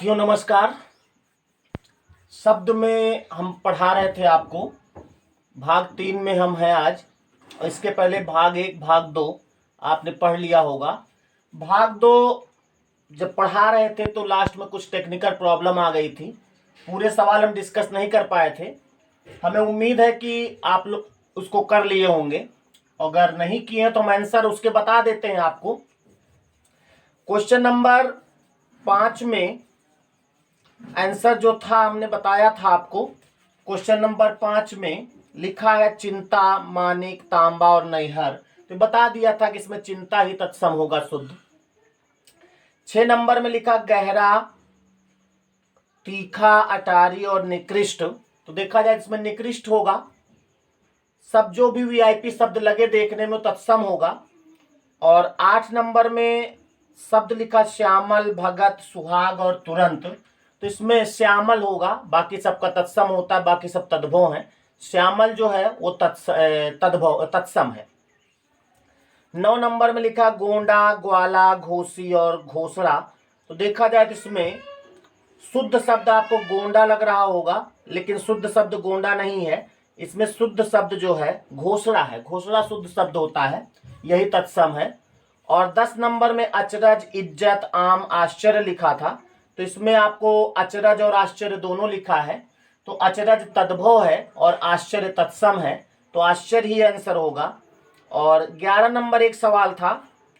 साथियों नमस्कार। शब्द में हम पढ़ा रहे थे आपको, भाग 3 में हम हैं आज। और इसके पहले भाग 1 भाग 2 आपने पढ़ लिया होगा। भाग 2 जब पढ़ा रहे थे तो लास्ट में कुछ टेक्निकल प्रॉब्लम आ गई थी, पूरे सवाल हम डिस्कस नहीं कर पाए थे। हमें उम्मीद है कि आप लोग उसको कर लिए होंगे, अगर नहीं किए हैं तो हम आंसर उसके बता देते हैं आपको। क्वेश्चन नंबर 5 में आंसर जो था हमने बताया था आपको। क्वेश्चन नंबर 5 में लिखा है चिंता, मानिक, तांबा और नैहर। तो बता दिया था कि इसमें चिंता ही तत्सम होगा शुद्ध। 6 नंबर में लिखा गहरा, तीखा, अटारी और निकृष्ट। तो देखा जाए इसमें निकृष्ट होगा। सब जो भी वीआईपी शब्द लगे देखने में तत्सम होगा। और 8 नंबर में शब्द लिखा श्यामल, भगत, सुहाग और तुरंत। तो इसमें श्यामल होगा, बाकी सबका तत्सम होता है, बाकी सब तद्भव है। श्यामल जो है वो तत्सम है। 9 नंबर में लिखा गोंडा, ग्वाला, घोसी और घोसड़ा। तो देखा जाए तो इसमें शुद्ध शब्द आपको गोंडा लग रहा होगा, लेकिन शुद्ध शब्द गोंडा नहीं है। इसमें शुद्ध शब्द जो है घोसड़ा है। घोसड़ा शुद्ध शब्द होता है, यही तत्सम है। और 10 नंबर में अचरज, इज्जत, आम, आश्चर्य लिखा था। तो इसमें आपको अचरज और आश्चर्य दोनों लिखा है। तो अचरज तद्भव है और आश्चर्य तत्सम है, तो आश्चर्य ही आंसर होगा। और 11 नंबर एक सवाल था,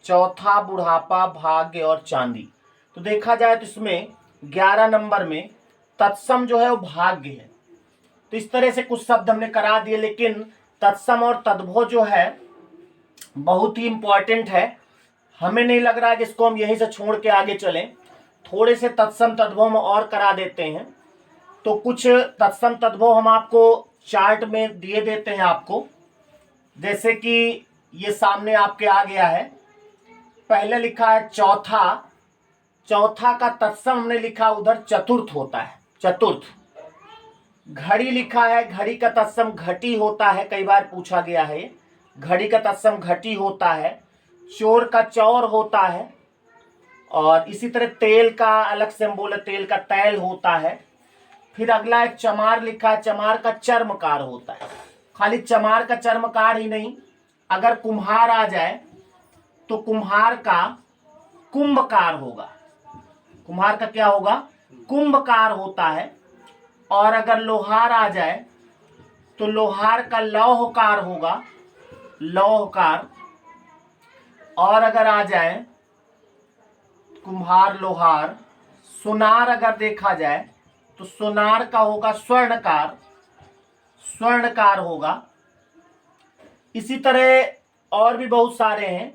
चौथा बुढ़ापा, भाग्य और चांदी। तो देखा जाए तो इसमें 11 नंबर में तत्सम जो है वो भाग्य है। तो इस तरह से कुछ शब्द हमने करा दिए, लेकिन तत्सम और तद्भव जो है बहुत ही इंपॉर्टेंट है। हमें नहीं लग रहा है कि इसको हम यहीं से छोड़ के आगे चलें। थोड़े से तत्सम तद्भव में और करा देते हैं। तो कुछ तत्सम तद्भव हम आपको चार्ट में दिए देते हैं आपको, जैसे कि ये सामने आपके आ गया है। पहले लिखा है चौथा। चौथा का तत्सम हमने लिखा उधर चतुर्थ होता है, चतुर्थ। घड़ी लिखा है, घड़ी का तत्सम घटी होता है, कई बार पूछा गया है। घड़ी का तत्सम घटी होता है। चोर का चौर होता है। और इसी तरह तेल का अलग से हम बोले तेल का तैल होता है। फिर अगला है चमार लिखा है, चमार का चर्मकार होता है। खाली चमार का चर्मकार ही नहीं, अगर कुम्हार आ जाए तो कुम्हार का कुंभकार होगा। कुम्हार का क्या होगा? कुंभकार होता है। और अगर लोहार आ जाए तो लोहार का लौहकार होगा, लौहकार। और अगर आ जाए कुम्हार, लोहार, सुनार अगर देखा जाए तो सुनार का होगा स्वर्णकार, स्वर्णकार होगा। इसी तरह और भी बहुत सारे हैं।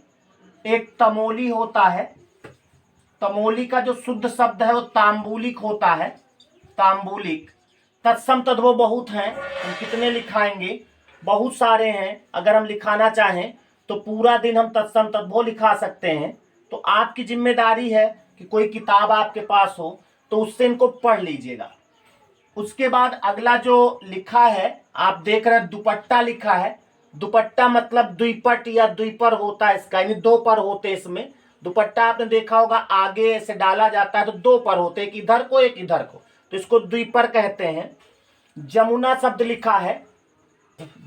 एक तमोली होता है। तमोली का जो शुद्ध शब्द है वो तांबूलिक होता है, तांबूलिक। तत्सम तद्भव बहुत हैं, हम कितने लिखाएंगे, बहुत सारे हैं। अगर हम लिखाना चाहें तो पूरा दिन हम तत्सम तद्भव लिखा सकते हैं। तो आपकी जिम्मेदारी है कि कोई किताब आपके पास हो तो उससे इनको पढ़ लीजिएगा। उसके बाद अगला जो लिखा है आप देख रहे हैं, दुपट्टा लिखा है। दुपट्टा मतलब द्विपट या द्विपर होता है इसका, यानी 2 पर होते हैं इसमें। दुपट्टा आपने देखा होगा आगे से डाला जाता है तो 2 पर होते, एक इधर को एक इधर को, तो इसको द्विपर कहते हैं। जमुना शब्द लिखा है।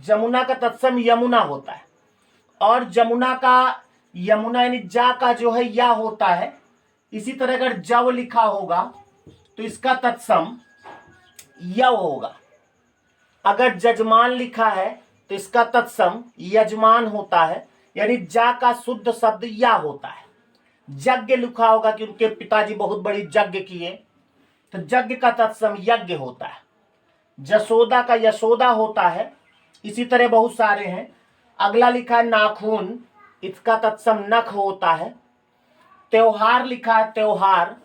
जमुना का तत्सम यमुना होता है। और जमुना का यमुना यानी जा का जो है या होता है। इसी तरह अगर जव लिखा होगा तो इसका तत्सम यव होगा। अगर जजमान लिखा है तो इसका तत्सम यजमान होता है, यानी जा का शुद्ध शब्द या होता है। यज्ञ लिखा होगा कि उनके पिताजी बहुत बड़ी यज्ञ किए, तो यज्ञ का तत्सम यज्ञ होता है। जसोदा का यशोदा होता है। इसी तरह बहुत सारे हैं। अगला लिखा है नाखून, इसका तत्सम नख होता है। त्योहार लिखा है, त्योहार।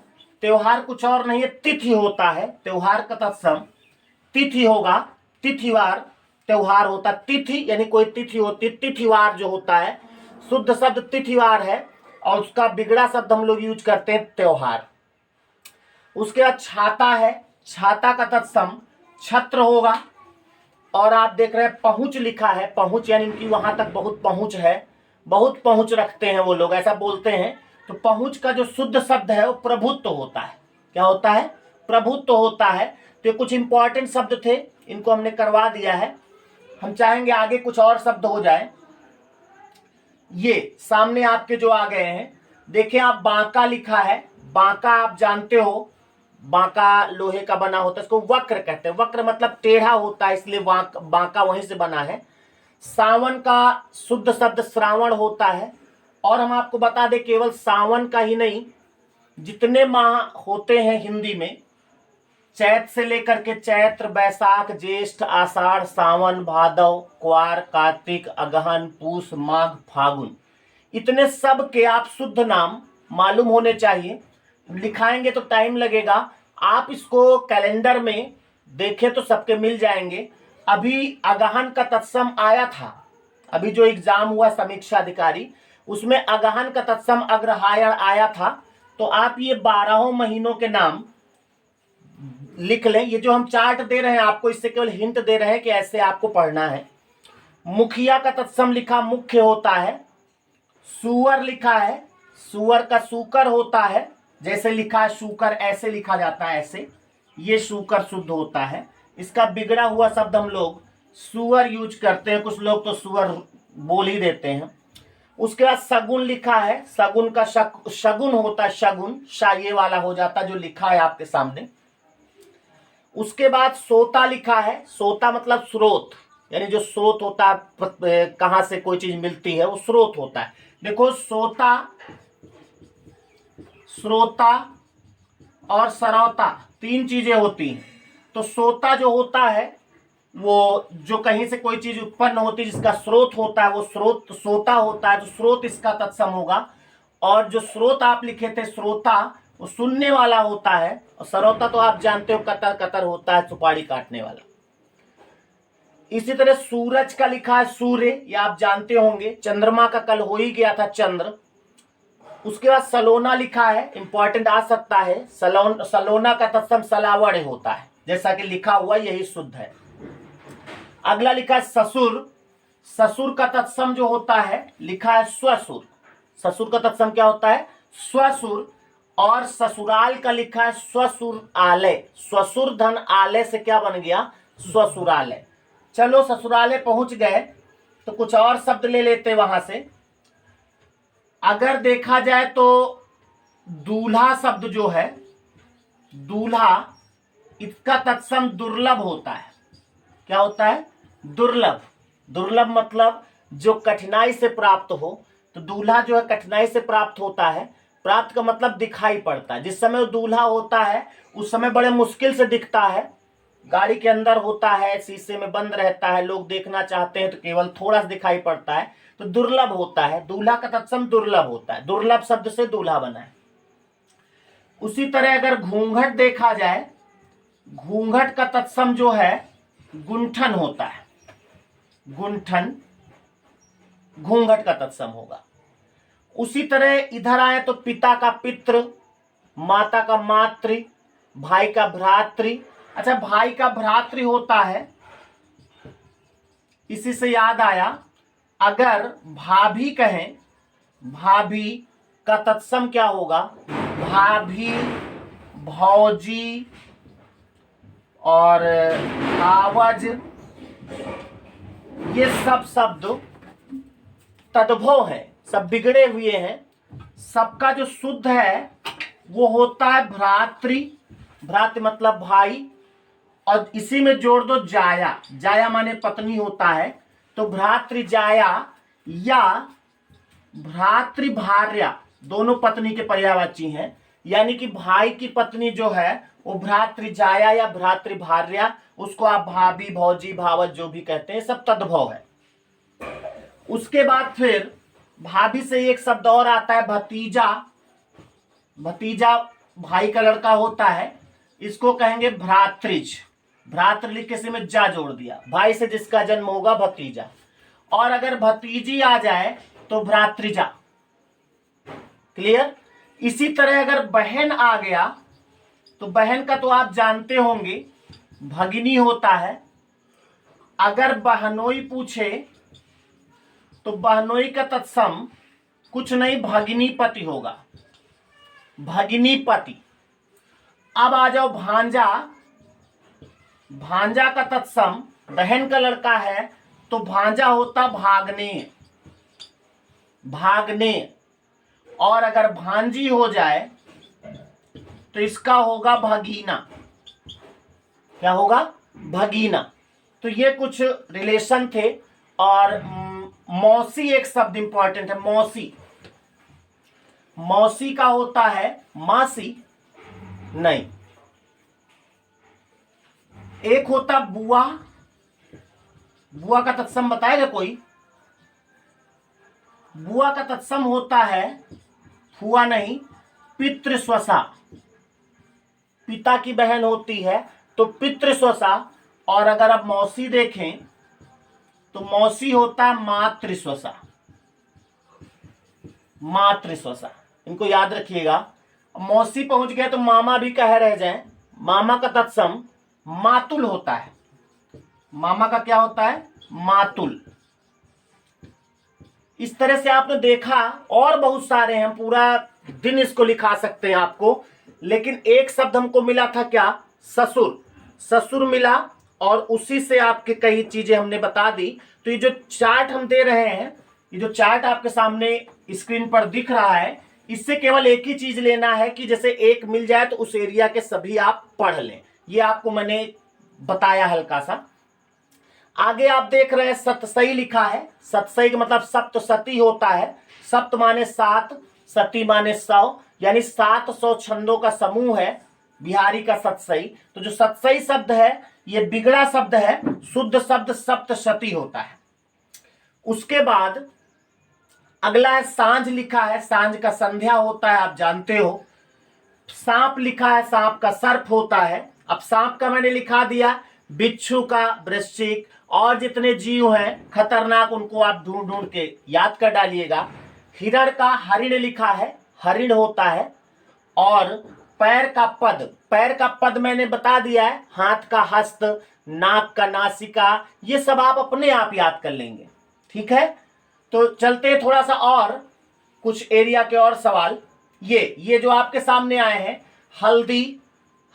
त्योहार कुछ और नहीं है, तिथि होता है। त्योहार का तत्सम तिथि होगा, तिथिवार त्योहार होता। तिथि यानी कोई तिथि होती, तिथिवार जो होता है शुद्ध शब्द तिथिवार है, और उसका बिगड़ा शब्द हम लोग यूज करते हैं त्योहार। उसके बाद छाता है। छाता का तत्सम छत्र होगा। और आप देख रहे हैं पहुंच लिखा है। पहुंच यानी इनकी वहां तक बहुत पहुंच है, बहुत पहुंच रखते हैं वो लोग, ऐसा बोलते हैं। तो पहुंच का जो शुद्ध शब्द है वो प्रभुत्व होता है। क्या होता है, प्रभुत्व होता है। तो ये कुछ इंपॉर्टेंट शब्द थे, इनको हमने करवा दिया है। हम चाहेंगे आगे कुछ और शब्द हो जाए। ये सामने आपके जो आ गए हैं, देखिए आप बांका लिखा है। बांका आप जानते हो, बांका लोहे का बना होता है, इसको वक्र कहते हैं। वक्र मतलब टेढ़ा होता है, इसलिए बांका वहीं से बना है। सावन का शुद्ध शब्द श्रावण होता है। और हम आपको बता दें, केवल सावन का ही नहीं, जितने माह होते हैं हिंदी में, चैत से लेकर के चैत्र, बैसाख, ज्येष्ठ, आषाढ़, सावन, भादव, क्वार, कार्तिक, अगहन, पूस, माघ, फागुन, इतने सब के आप शुद्ध नाम मालूम होने चाहिए। लिखाएंगे तो टाइम लगेगा, आप इसको कैलेंडर में देखें तो सबके मिल जाएंगे। अभी अगहन का तत्सम आया था, अभी जो एग्जाम हुआ समीक्षा अधिकारी, उसमें अगहन का तत्सम अग्रहायण आया था। तो आप ये 12 महीनों के नाम लिख लें। ये जो हम चार्ट दे रहे हैं आपको, इससे केवल हिंट दे रहे हैं कि ऐसे आपको पढ़ना है। मुखिया का तत्सम लिखा मुख्य होता है। सुअर लिखा है, सुअर का सूकर होता है, जैसे लिखा है शूकर, ऐसे लिखा जाता है, ऐसे, ये शूकर शुद्ध होता है। इसका बिगड़ा हुआ शब्द हम लोग सुअर यूज करते हैं, कुछ लोग तो सुअर बोल ही देते हैं। उसके बाद सगुन लिखा है, सगुन का शगुन होता है, शगुन शाये वाला हो जाता है, जो लिखा है आपके सामने। उसके बाद सोता लिखा है, सोता मतलब स्रोत, यानी जो स्रोत होता है, कहां से कोई चीज मिलती है, वो स्रोत होता है। देखो सोता, श्रोता और सरौता, तीन चीजें होती हैं। तो सोता जो होता है, वो जो कहीं से कोई चीज उत्पन्न होती है, जिसका स्रोत होता है, वो स्रोत सोता होता है। तो स्रोत इसका तत्सम होगा। और जो स्रोत आप लिखे थे श्रोता, वो सुनने वाला होता है। और सरौता तो आप जानते हो, कतर कतर होता है, सुपारी काटने वाला। इसी तरह सूरज का लिखा है सूर्य, ये आप जानते होंगे। चंद्रमा का कल हो ही गया था, चंद्र। उसके बाद सलोना लिखा है, इंपॉर्टेंट आ सकता है। सलोना का तत्सम सलावड़ होता है, जैसा कि लिखा हुआ यही शुद्ध है। अगला लिखा है ससुर। ससुर का तत्सम जो होता है, लिखा है स्वसुर। ससुर का तत्सम क्या होता है, स्वसुर। और ससुराल का लिखा है स्वसुर आलय। स्वसुर धन आलय से क्या बन गया, स्वसुरालय। चलो ससुरालय पहुंच गए, तो कुछ और शब्द ले लेते वहां से। अगर देखा जाए तो दूल्हा शब्द जो है, दूल्हा, इसका तत्सम दुर्लभ होता है। क्या होता है, दुर्लभ। दुर्लभ मतलब जो कठिनाई से प्राप्त हो। तो दूल्हा जो है कठिनाई से प्राप्त होता है। प्राप्त का मतलब दिखाई पड़ता है। जिस समय वो दूल्हा होता है, उस समय बड़े मुश्किल से दिखता है। गाड़ी के अंदर होता है, शीशे में बंद रहता है, लोग देखना चाहते हैं तो केवल थोड़ा सा दिखाई पड़ता है। तो दुर्लभ होता है, दूल्हा का तत्सम दुर्लभ होता है। दुर्लभ शब्द से दूल्हा बना है। उसी तरह अगर घूंघट देखा जाए, घूंघट का तत्सम जो है गुंठन होता है। गुंठन घूंघट का तत्सम होगा। उसी तरह इधर आए तो पिता का पितृ, माता का मातृ, भाई का भ्रातृ। अच्छा, भाई का भ्रातृ होता है, इसी से याद आया, अगर भाभी कहें, भाभी का तत्सम क्या होगा, भाभी, भौजी और भावज, ये सब शब्द तद्भव है, सब बिगड़े हुए हैं। सबका जो शुद्ध है वो होता है भ्रातृ। भ्रातृ मतलब भाई। और इसी में जोड़ दो जाया। जाया माने पत्नी होता है। तो भ्रातृ जाया या भ्रातृ भार्या, दोनों पत्नी के पर्यायवाची हैं। यानी कि भाई की पत्नी जो है वो भ्रातृ जाया या भ्रातृ भार्या, उसको आप भाभी, भौजी, भावज जो भी कहते हैं, सब तद्भव है। उसके बाद फिर भाभी से एक शब्द और आता है भतीजा। भतीजा भाई का लड़का होता है, इसको कहेंगे भ्रातृज। भ्रातृ लिख से में जा जोड़ दिया, भाई से जिसका जन्म होगा भतीजा। और अगर भतीजी आ जाए तो भ्रातृजा। क्लियर। इसी तरह अगर बहन आ गया तो बहन का तो आप जानते होंगे, भगिनी होता है। अगर बहनोई पूछे तो बहनोई का तत्सम कुछ नहीं, भगिनी पति होगा। भगिनी पति। अब आ जाओ भांजा। भांजा का तत्सम बहन का लड़का है तो भांजा होता भागने, भागने। और अगर भांजी हो जाए तो इसका होगा भगीना। क्या होगा? भगीना। तो ये कुछ रिलेशन थे। और मौसी एक शब्द इंपॉर्टेंट है, मौसी। मौसी का होता है मासी, नहीं। एक होता बुआ। बुआ का तत्सम बताएगा कोई? बुआ का तत्सम होता है फुआ नहीं, पितृस्वसा। पिता की बहन होती है तो पितृस्वसा। और अगर आप मौसी देखें तो मौसी होता है मातृस्वसा, मातृस्वसा। इनको याद रखिएगा। मौसी पहुंच गए तो मामा भी कहे रह जाए। मामा का तत्सम मातुल होता है। मामा का क्या होता है? मातुल। इस तरह से आपने देखा, और बहुत सारे हैं, पूरा दिन इसको लिखा सकते हैं आपको। लेकिन एक शब्द हमको मिला था, क्या? ससुर। ससुर मिला और उसी से आपके कई चीजें हमने बता दी। तो ये जो चार्ट हम दे रहे हैं, ये जो चार्ट आपके सामने स्क्रीन पर दिख रहा है, इससे केवल एक ही चीज लेना है कि जैसे एक मिल जाए तो उस एरिया के सभी आप पढ़ लें। ये आपको मैंने बताया हल्का सा। आगे आप देख रहे हैं सतसई लिखा है। सतसई का मतलब सप्तशती होता है। सप्त माने 7, सती माने 100, यानी 700 छंदों का समूह है बिहारी का सतसई। तो जो सतसई शब्द है ये बिगड़ा शब्द है, शुद्ध शब्द सप्तशती होता है। उसके बाद अगला है सांझ लिखा है। सांझ का संध्या होता है, आप जानते हो। सांप लिखा है, सांप का सर्प होता है। अब सांप का मैंने लिखा दिया, बिच्छू का वृश्चिक, और जितने जीव हैं खतरनाक उनको आप ढूंढ ढूंढ के याद कर डालिएगा। हिरण का हरिण लिखा है, हरिण होता है। और पैर का पद, पैर का पद मैंने बता दिया है, हाथ का हस्त, नाक का नासिका, ये सब आप अपने आप याद कर लेंगे। ठीक है, तो चलते हैं थोड़ा सा और कुछ एरिया के और सवाल। ये जो आपके सामने आए हैं, हल्दी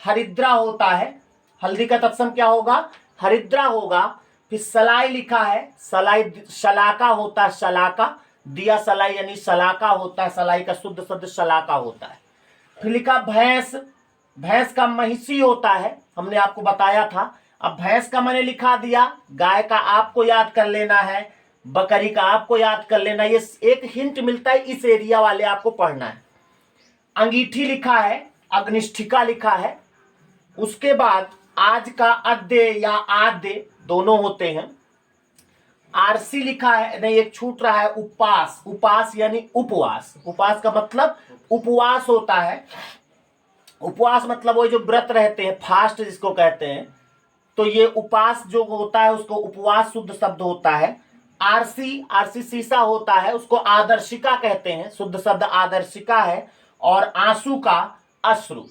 हरिद्रा होता है। हल्दी का तत्सम क्या होगा? हरिद्रा होगा। फिर सलाई लिखा है, सलाई शलाका होता है, शलाका। दिया सलाई यानी शलाका होता है, सलाई का शुद्ध शब्द शलाका होता है। फिर लिखा भैंस, भैंस का महिषी होता है, हमने आपको बताया था। अब भैंस का मैंने लिखा दिया, गाय का आपको याद कर लेना है, बकरी का आपको याद कर लेना। ये एक हिंट मिलता है, इस एरिया वाले आपको पढ़ना है। अंगीठी लिखा है, अग्निष्ठिका लिखा है। उसके बाद आज का अद्य या आद्य दोनों होते हैं। आरसी लिखा है, नहीं एक छूट रहा है, उपास। उपास यानी उपवास। उपास का मतलब उपवास होता है। उपवास मतलब वो जो व्रत रहते हैं, फास्ट जिसको कहते हैं। तो ये उपास जो होता है उसको उपवास शुद्ध शब्द होता है। आरसी, आरसी शीशा होता है, उसको आदर्शिका कहते हैं, शुद्ध शब्द आदर्शिका है। और आंसू का अश्रु।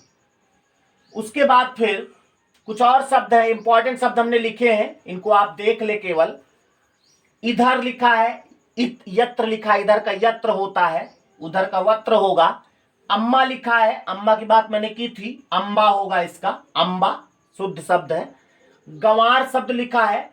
उसके बाद फिर कुछ और शब्द है, इंपॉर्टेंट शब्द हमने लिखे हैं, इनको आप देख ले केवल। इधर लिखा है, यत्र लिखा है, इधर का यत्र होता है, उधर का वत्र होगा। अम्मा लिखा है, अम्मा की बात मैंने की थी, अम्बा होगा इसका, अम्बा शुद्ध शब्द है। गंवार शब्द लिखा है,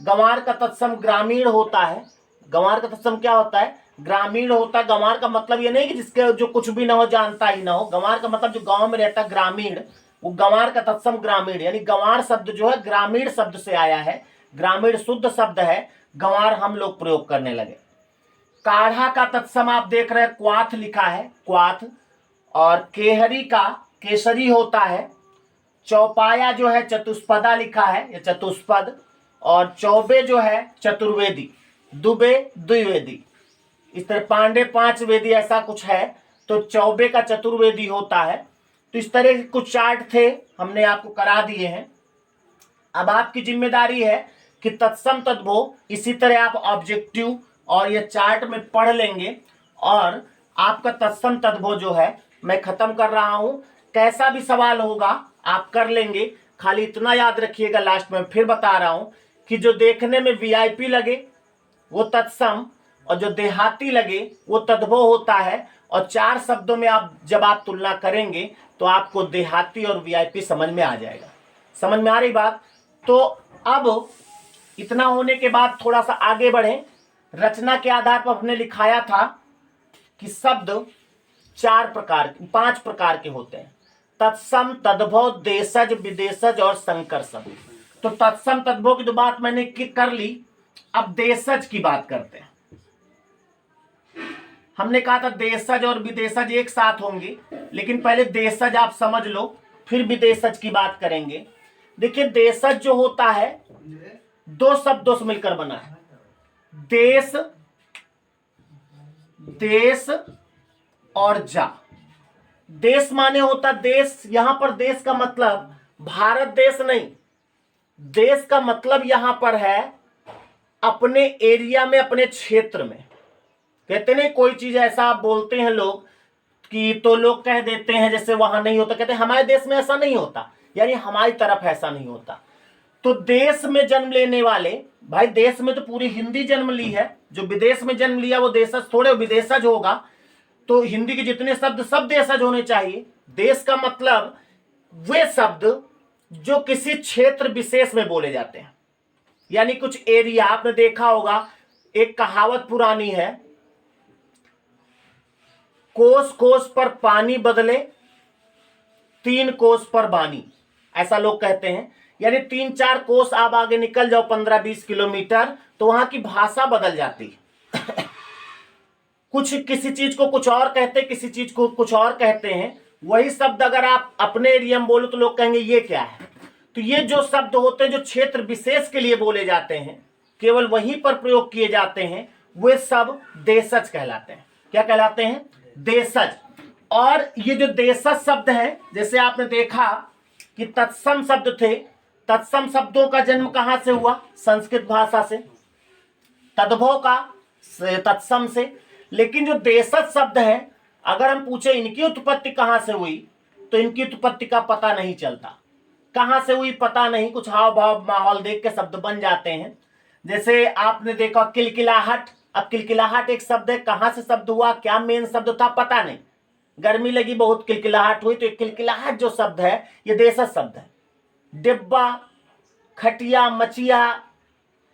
गंवार का तत्सम ग्रामीण होता है। गंवार का तत्सम क्या होता है? ग्रामीण होता है। गंवार का मतलब ये नहीं कि जिसके जो कुछ भी ना हो, जानता ही ना हो। गंवार का मतलब जो गांव में रहता है, ग्रामीण, वो गंवार का तत्सम ग्रामीण। यानी गंवार शब्द जो है ग्रामीण शब्द से आया है, ग्रामीण शुद्ध शब्द है, गंवार हम लोग प्रयोग करने लगे। काढ़ा का तत्सम आप देख रहे हैं, क्वाथ लिखा है, क्वाथ। और केहरी का केसरी होता है। चौपाया जो है चतुष्पदा लिखा है, ये चतुष्पद। और चौबे जो है चतुर्वेदी, दुबे द्विवेदी। इस तरह पांडे 5 वेदी ऐसा कुछ है, तो चौबे का चतुर्वेदी होता है। तो इस तरह के कुछ चार्ट थे, हमने आपको करा दिए हैं। अब आपकी जिम्मेदारी है कि तत्सम तद्भव इसी तरह आप ऑब्जेक्टिव और ये चार्ट में पढ़ लेंगे, और आपका तत्सम तद्भव जो है मैं खत्म कर रहा हूं। कैसा भी सवाल होगा आप कर लेंगे। खाली इतना याद रखिएगा, लास्ट में फिर बता रहा हूं कि जो देखने में वीआईपी लगे वो तत्सम, और जो देहाती लगे वो तद्भव होता है। और 4 शब्दों में आप जब आप तुलना करेंगे तो आपको देहाती और वीआईपी समझ में आ जाएगा। समझ में आ रही बात? तो अब इतना होने के बाद थोड़ा सा आगे बढ़े। रचना के आधार पर हमने लिखाया था कि शब्द 5 प्रकार के होते हैं, तत्सम, तद्भव, देशज, विदेशज और संकर शब्द। तो तत्सम तद्भव की तो बात मैंने कर ली, अब देशज की बात करते हैं। हमने कहा था देशज और विदेशज एक साथ होंगे, लेकिन पहले देशज आप समझ लो, फिर विदेशज की बात करेंगे। देखिए देशज जो होता है 2 शब्दों से मिलकर बना है, देश, देश और जा। देश माने होता देश, यहां पर देश का मतलब भारत देश नहीं, देश का मतलब यहां पर है अपने एरिया में, अपने क्षेत्र में। कहते नहीं कोई चीज ऐसा आप बोलते हैं लोग कि तो लोग कह देते हैं जैसे वहां नहीं होता, कहते हैं हमारे देश में ऐसा नहीं होता, यानी हमारी तरफ ऐसा नहीं होता। तो देश में जन्म लेने वाले, भाई देश में तो पूरी हिंदी जन्म ली है, जो विदेश में जन्म लिया वो देशज थोड़े विदेशज होगा। तो हिंदी के जितने शब्द सब देशज होने चाहिए। देश का मतलब वे शब्द जो किसी क्षेत्र विशेष में बोले जाते हैं, यानी कुछ एरिया। आपने देखा होगा एक कहावत पुरानी है, कोस कोस पर पानी बदले 3 कोस पर बानी, ऐसा लोग कहते हैं। यानी 3-4 कोस आप आगे निकल जाओ 15-20 किलोमीटर तो वहां की भाषा बदल जाती कुछ किसी चीज को कुछ और कहते हैं, किसी चीज को कुछ और कहते हैं। वही शब्द अगर आप अपने एरिया में बोलो तो लोग कहेंगे ये क्या है। तो ये जो शब्द होते हैं जो क्षेत्र विशेष के लिए बोले जाते हैं, केवल वहीं पर प्रयोग किए जाते हैं, वे सब देशज कहलाते हैं। क्या कहलाते हैं? देशज। और ये जो देशज शब्द है, जैसे आपने देखा कि तत्सम शब्द थे, तत्सम शब्दों का जन्म कहां से हुआ? संस्कृत भाषा से। तद्भव का तत्सम से। लेकिन जो देशज शब्द है, अगर हम पूछे इनकी उत्पत्ति कहां से हुई, तो इनकी उत्पत्ति का पता नहीं चलता। कहां से हुई पता नहीं, कुछ हाव भाव माहौल देख के शब्द बन जाते हैं। जैसे आपने देखा किलकिलाहट, अब किलकिलाहट एक शब्द है, कहां से शब्द हुआ, क्या मेन शब्द था पता नहीं, गर्मी लगी बहुत किलकिलाहट हुई, तो किलकिलाहट जो शब्द है ये देशज शब्द है। डिब्बा, खटिया, मचिया,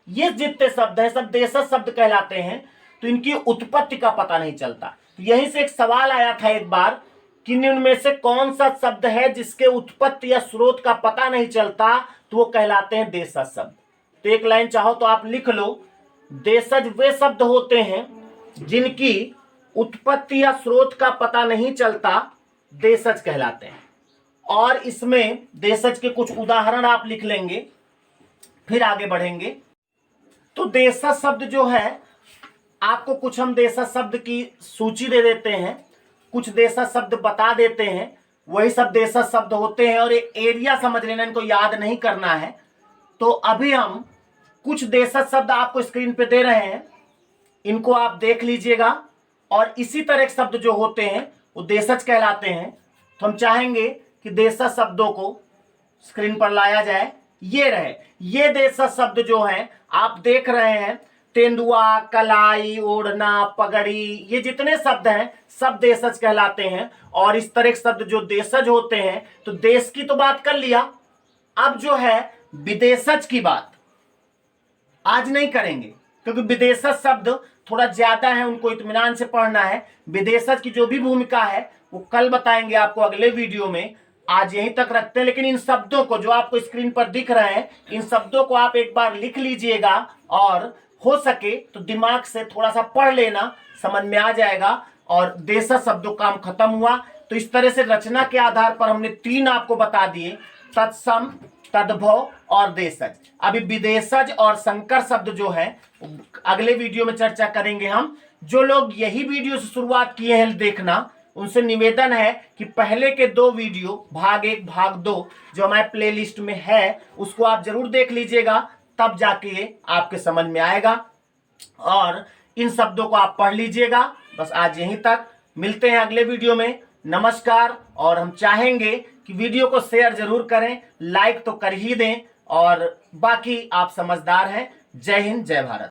ये जितने शब्द हैं सब देशज शब्द कहलाते हैं। तो इनकी उत्पत्ति का पता नहीं चलता। तो यहीं से एक सवाल आया था एक बार कि निम्न में से कौन सा शब्द है जिसके उत्पत्ति या स्रोत का पता नहीं चलता, तो वो कहलाते हैं देशज शब्द। तो एक लाइन चाहो तो आप लिख लो, देशज वे शब्द होते हैं जिनकी उत्पत्ति या स्रोत का पता नहीं चलता, देशज कहलाते हैं। और इसमें देशज के कुछ उदाहरण आप लिख लेंगे, फिर आगे बढ़ेंगे। तो देशज शब्द जो है, आपको कुछ हम देशज शब्द की सूची दे देते हैं, कुछ देशज शब्द बता देते हैं, वही सब देशज शब्द होते हैं। और एक एरिया समझ लेना, इनको याद नहीं करना है। तो अभी हम कुछ देशज शब्द आपको स्क्रीन पे दे रहे हैं, इनको आप देख लीजिएगा। और इसी तरह के शब्द जो होते हैं वो देशज कहलाते हैं। तो हम चाहेंगे कि देशज शब्दों को स्क्रीन पर लाया जाए। ये रहे, ये देशज शब्द जो हैं आप देख रहे हैं, तेंदुआ, कलाई, ओढ़ना, पगड़ी, ये जितने शब्द हैं सब देशज कहलाते हैं। और इस तरह के शब्द जो देशज होते हैं, तो देश की तो बात कर लिया, अब जो है विदेशज की बात आज नहीं करेंगे, क्योंकि विदेशज शब्द थोड़ा ज्यादा है, उनको इत्मीनान से पढ़ना है। विदेशज की जो भी भूमिका है वो कल बताएंगे आपको अगले वीडियो में। आज यहीं तक रखते हैं। लेकिन इन शब्दों को जो आपको स्क्रीन पर दिख रहे हैं, इन शब्दों को आप एक बार लिख लीजिएगा, और हो सके तो दिमाग से थोड़ा सा पढ़ लेना, समझ में आ जाएगा। और देशज शब्दों का काम खत्म हुआ। तो इस तरह से रचना के आधार पर हमने 3 आपको बता दिए, तत्सम, तद्भव और देशज। अभी विदेशज और संकर शब्द जो है अगले वीडियो में चर्चा करेंगे हम। जो लोग यही वीडियो से शुरुआत किए हैं देखना, उनसे निवेदन है कि पहले के 2 वीडियो भाग 1 भाग 2 जो हमारे प्लेलिस्ट में है उसको आप जरूर देख लीजिएगा, तब जाके ये आपके समझ में आएगा। और इन शब्दों को आप पढ़ लीजिएगा। बस आज यहीं तक, मिलते हैं अगले वीडियो में। नमस्कार। और हम चाहेंगे कि वीडियो को शेयर जरूर करें, लाइक तो कर ही दें, और बाकी आप समझदार हैं। जय हिंद, जय भारत।